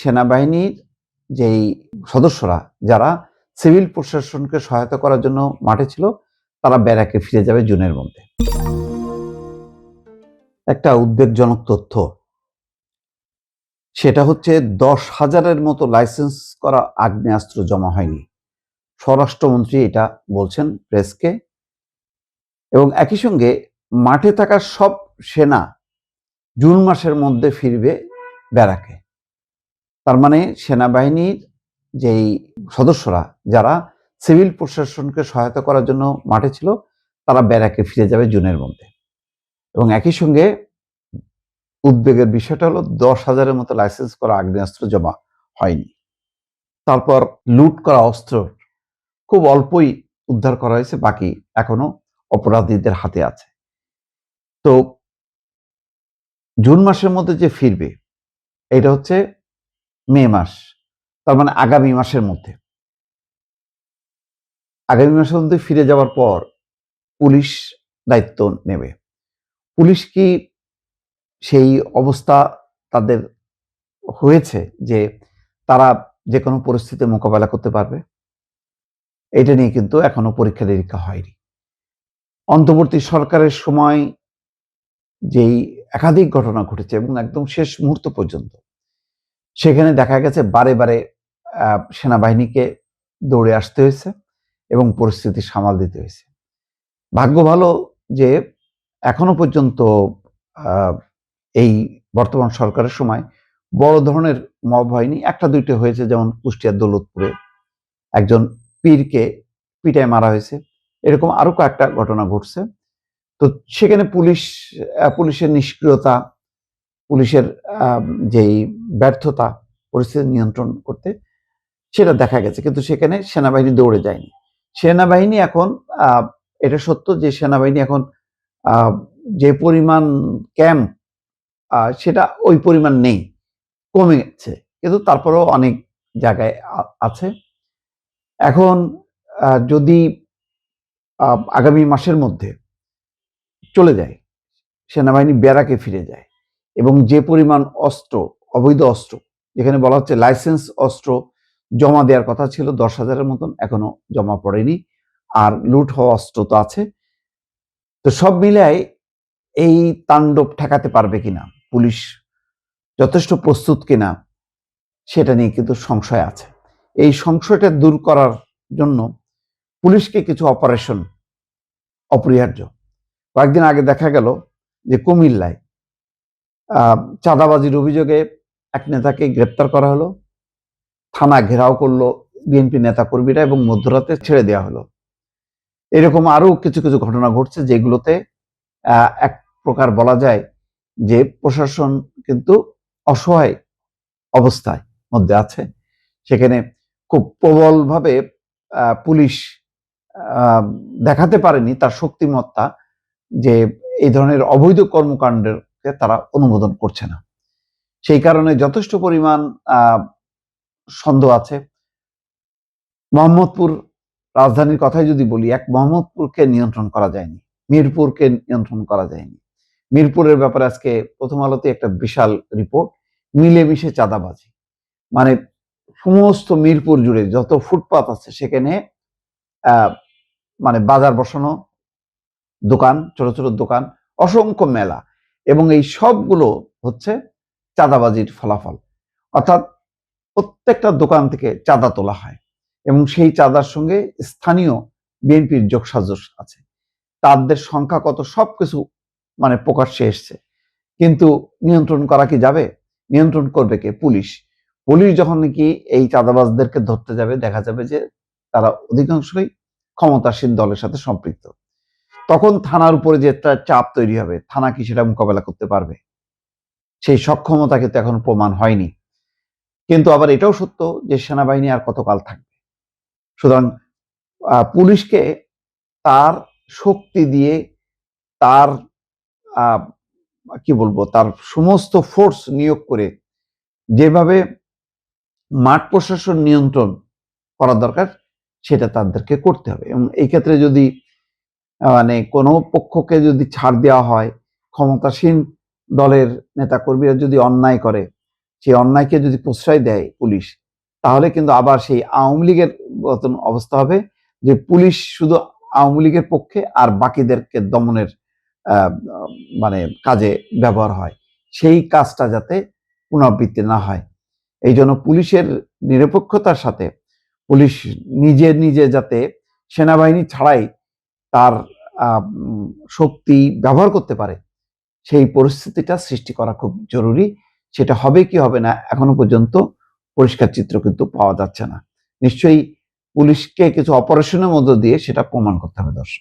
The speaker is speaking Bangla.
সেনাবাহিনীর যেই সদস্যরা যারা সিভিল প্রশাসনকে সহায়তা করার জন্য মাঠে ছিল তারা ব্যারাকে ফিরে যাবে জুনের মধ্যে। একটা উদ্বেগজনক তথ্য, সেটা হচ্ছে 10,000-এর মতো লাইসেন্স করা আগ্নেয়াস্ত্র জমা হয়নি। স্বরাষ্ট্রমন্ত্রী এটা বলছেন প্রেসকে, এবং একই সঙ্গে মাঠে থাকা সব সেনা জুন মাসের মধ্যে ফিরবে ব্যারাকে। তার মানে সেনাবাহিনীর যেই সদস্যরা যারা সিভিল প্রশাসনকে সহায়তা করার জন্য মাঠে ছিল তারা ব্যারাকে ফিরে যাবে জুনের মধ্যে। এবং একই সঙ্গে উদ্বেগের বিষয়টা হলো 10,000-এর মতো লাইসেন্স করা আগ্নেয়াস্ত্র জমা হয়নি। তারপর লুট করা অস্ত্র খুব অল্পই উদ্ধার করা হয়েছে, বাকি এখনো অপরাধীদের হাতে আছে। তো জুন মাসের মধ্যে যে ফিরবে এটা হচ্ছে মে মাস, তার মানে আগামী মাসের মধ্যে। আগামী মাসের মধ্যে ফিরে যাওয়ার পর পুলিশ দায়িত্ব নেবে। পুলিশ কি সেই অবস্থা তাদের হয়েছে যে তারা যে কোনো পরিস্থিতি মোকাবেলা করতে পারবে? এটা নিয়ে কিন্তু এখনো পরীক্ষা নিরীক্ষা হয়নি। অন্তর্বর্তী সরকারের সময় যেই একাধিক ঘটনা ঘটেছে এবং একদম শেষ মুহূর্ত পর্যন্ত, সেখানে দেখা গেছে বারে বারে সেনাবাহিনীকে দৌড়ে আসতে হয়েছে এবং পরিস্থিতি সামাল দিতে হয়েছে। ভাগ্য ভালো যে এখনো পর্যন্ত এই বর্তমান সরকারের সময় বড় ধরনের মব হয়নি। একটা দুইটা হয়েছে, যেমন কুষ্টিয়ার দৌলতপুরে একজন পীরকে পিটায় মারা হয়েছে, এরকম আরো কয়েকটা ঘটনা ঘটছে। তো সেখানে পুলিশের নিষ্ক্রিয়তা, পুলিশের যেই ব্যর্থতা পরিস্থিতি নিয়ন্ত্রণ করতে, সেটা দেখা গেছে। কিন্তু সেখানে সেনাবাহিনী দৌড়ে যায়নি। সেনাবাহিনী এখন এটা সত্য যে সেনাবাহিনী এখন যে পরিমাণ ক্যাম্প সেটা ওই পরিমাণ নেই, কমে গেছে, কিন্তু তারপরেও অনেক জায়গায় আছে। এখন যদি আগামী মাসের মধ্যে চলে যায়, সেনাবাহিনী ব্যারাকে ফিরে যায় এবং যে পরিমাণ অস্ত্র, অবৈধ অস্ত্র, যেখানে বলা হচ্ছে লাইসেন্স অস্ত্র জমা দেওয়ার কথা ছিল 10,000-এর মতন, এখনো জমা পড়েনি, আর লুট হওয়া অস্ত্র তো আছে। তো সব মিলায় এই তাণ্ডব ঠেকাতে পারবে কিনা, পুলিশ যথেষ্ট প্রস্তুত কিনা, সেটা নিয়ে কিন্তু সংশয় আছে। এই সংশয়টা দূর করার জন্য পুলিশকে কিছু অপারেশন অপরিহার্য। কয়েকদিন আগে দেখা গেল যে কুমিল্লায় চাঁদাবাজির অভিযোগে এক নেতাকে গ্রেপ্তার করা হলো, থানা ঘেরাও করলো বিএনপি নেতা কর্মীরা এবং মধ্যরাতে ছেড়ে দেওয়া হলো। এরকম আরো কিছু কিছু ঘটনা ঘটছে যেগুলোতে এক প্রকার বলা যায় যে প্রশাসন কিন্তু অসহায় অবস্থায় মধ্যে আছে। সেখানে খুব প্রবলভাবে পুলিশ দেখাতে পারেনি তার শক্তিমত্তা, যে এই ধরনের অবৈধ কর্মকাণ্ডকে তারা অনুমোদন করছে না। সেই কারণে যথেষ্ট পরিমাণ সন্দেহ আছে। মোহাম্মদপুর রাজধানীর কথাই যদি বলি, এক মোহাম্মদপুরকে নিয়ন্ত্রণ করা যায়নি, মিরপুরকে নিয়ন্ত্রণ করা যায়নি। মিরপুরের ব্যাপারে আজকে প্রথম আলোতে একটা বিশাল রিপোর্ট, মিলেমিশে চাঁদাবাজি, মানে সমস্ত মিরপুর জুড়ে যত ফুটপাত আছে সেখানে মানে বাজার বসানো দোকান, ছোট ছোট দোকান, অসংখ্য মেলা, এবং এই সবগুলো হচ্ছে চাঁদাবাজির ফলাফল। অর্থাৎ প্রত্যেকটা দোকান থেকে চাঁদা তোলা হয় এবং সেই চাঁদার সঙ্গে স্থানীয় বিএনপির যোগসাজশ আছে। তাদের সংখ্যা কত সবকিছু মানে প্রকাশ্যে এসছে, কিন্তু নিয়ন্ত্রণ করা কি যাবে? নিয়ন্ত্রণ করবে কে? পুলিশ। পুলিশ যখন নাকি এই চাঁদাবাজদেরকে ধরতে যাবে, দেখা যাবে যে তারা অধিকাংশই ক্ষমতাসীন দলের সাথে সম্পৃক্ত। তখন থানার উপরে যে একটা চাপ তৈরি হবে, থানা কি সেটা মোকাবেলা করতে পারবে? সেই সক্ষমতা কিন্তু এখন প্রমাণ হয়নি। কিন্তু আবার এটাও সত্য যে সেনাবাহিনী আর কতকাল থাকবে। সুতরাং পুলিশকে তার শক্তি দিয়ে, তার কি বলবো, তার সমস্ত ফোর্স নিয়োগ করে যেভাবে মাঠ প্রশাসন নিয়ন্ত্রণ করা দরকার সেটা তাদেরকে করতে হবে। এবং এই ক্ষেত্রে যদি মানে কোনো পক্ষকে যদি ছাড় দেওয়া হয়, ক্ষমতাসীন দলের নেতাকর্মীরা যদি অন্যায় করে, সেই অন্যায়কে যদি প্রশ্রয় দেয় পুলিশ, তাহলে কিন্তু আবার সেই আওয়ামী লীগের মতন অবস্থা হবে, যে পুলিশ শুধু আওয়ামী লীগের পক্ষে আর বাকিদেরকে দমনের মানে কাজে ব্যবহার হয়। সেই কাজটা যাতে পুনরাবৃত্তি না হয়, এই জন্য পুলিশের নিরপেক্ষতার সাথে পুলিশ নিজে নিজে যাতে সেনাবাহিনী ছাড়াই তার শক্তি ব্যবহার করতে পারে, সেই পরিস্থিতিটা সৃষ্টি করা খুব জরুরি। সেটা হবে কি হবে না এখনো পর্যন্ত পরিষ্কার চিত্র কিন্তু পাওয়া যাচ্ছে না। নিশ্চয়ই পুলিশকে কিছু অপারেশনের মধ্য দিয়ে সেটা প্রমাণ করতে হবে দর্শক।